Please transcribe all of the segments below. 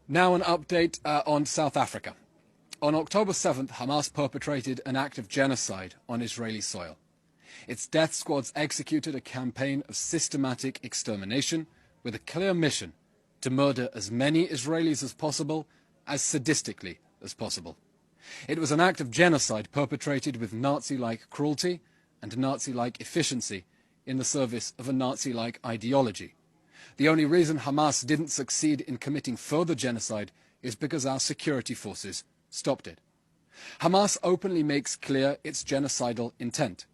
Now an update on South Africa. On October 7th, Hamas perpetrated an act of genocide on Israeli soil. Its death squads executed a campaign of systematic extermination with a clear mission to murder as many Israelis as possible, as sadistically as possible. It was an act of genocide perpetrated with Nazi-like cruelty and Nazi-like efficiency in the service of a Nazi-like ideology. The only reason Hamas didn't succeed in committing further genocide is because our security forces stopped it. Hamas openly makes clear its genocidal intent.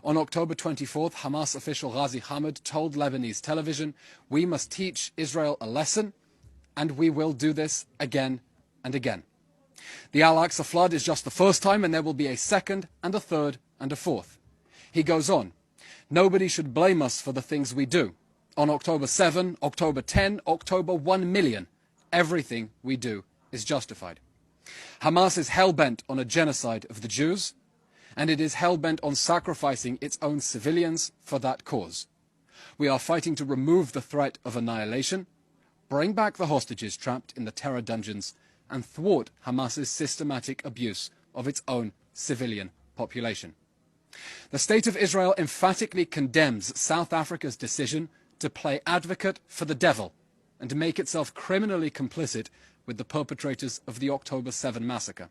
On October 24th, Hamas official Ghazi Hamad told Lebanese television, "We must teach Israel a lesson, and we will do this again and again." The Al-Aqsa flood is just the first time, and there will be a second and a third and a fourth. He goes on, "Nobody should blame us for the things we do. On October 7, October 10, October 1 million, everything we do is justified." Hamas is hell-bent on a genocide of the Jews, and it is hell-bent on sacrificing its own civilians for that cause. We are fighting to remove the threat of annihilation, bring back the hostages trapped in the terror dungeons, and thwart Hamas's systematic abuse of its own civilian population. The State of Israel emphatically condemns South Africa's decision to play advocate for the devil and to make itself criminally complicit with the perpetrators of the October 7 massacre.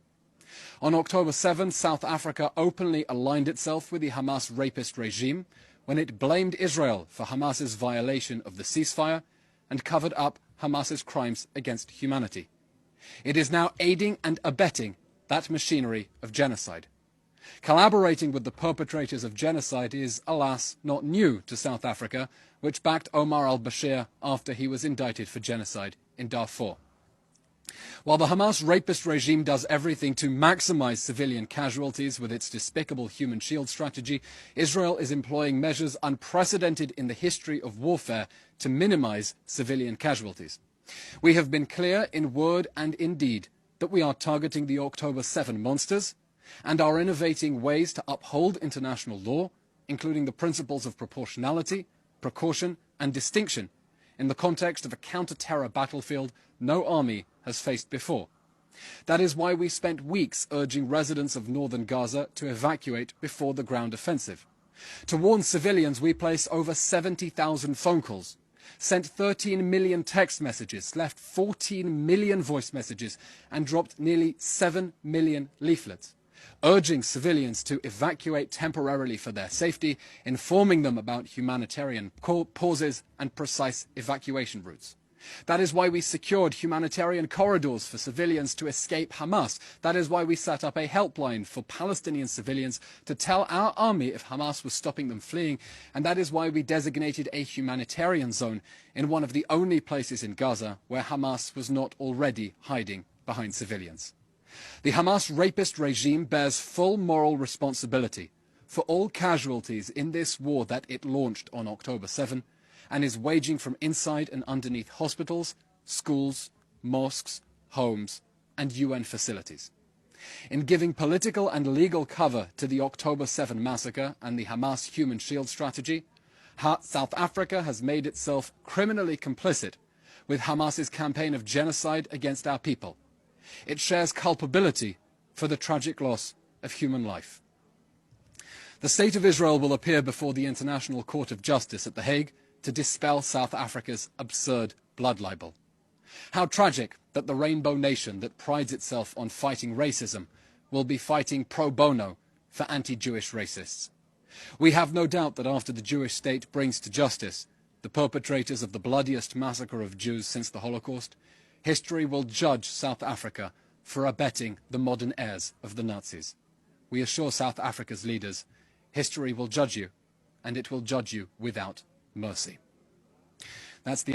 On October 7, South Africa openly aligned itself with the Hamas rapist regime when it blamed Israel for Hamas's violation of the ceasefire and covered up Hamas's crimes against humanity. It is now aiding and abetting that machinery of genocide. Collaborating with the perpetrators of genocide is, alas, not new to South Africa, which backed Omar al-Bashir after he was indicted for genocide in Darfur. While the Hamas rapist regime does everything to maximize civilian casualties with its despicable human shield strategy, Israel is employing measures unprecedented in the history of warfare to minimize civilian casualties. We have been clear in word and in deed that we are targeting the October 7 monsters and are innovating ways to uphold international law, including the principles of proportionality, precaution and distinction in the context of a counter-terror battlefield no army has faced before. That is why we spent weeks urging residents of northern Gaza to evacuate before the ground offensive. To warn civilians, we placed over 70,000 phone calls, sent 13 million text messages, left 14 million voice messages, and dropped nearly 7 million leaflets, urging civilians to evacuate temporarily for their safety, informing them about humanitarian pauses and precise evacuation routes. That is why we secured humanitarian corridors for civilians to escape Hamas. That is why we set up a helpline for Palestinian civilians to tell our army if Hamas was stopping them fleeing. And that is why we designated a humanitarian zone in one of the only places in Gaza where Hamas was not already hiding behind civilians. The Hamas rapist regime bears full moral responsibility for all casualties in this war that it launched on October 7 and is waging from inside and underneath hospitals, schools, mosques, homes and UN facilities. In giving political and legal cover to the October 7 massacre and the Hamas human shield strategy, South Africa has made itself criminally complicit with Hamas's campaign of genocide against our people. It shares culpability for the tragic loss of human life. The State of Israel will appear before the International Court of Justice at The Hague to dispel South Africa's absurd blood libel. How tragic that the rainbow nation that prides itself on fighting racism will be fighting pro bono for anti-Jewish racists. We have no doubt that after the Jewish state brings to justice the perpetrators of the bloodiest massacre of Jews since the Holocaust, history will judge South Africa for abetting the modern heirs of the Nazis. We assure South Africa's leaders, history will judge you, and it will judge you without mercy. That's the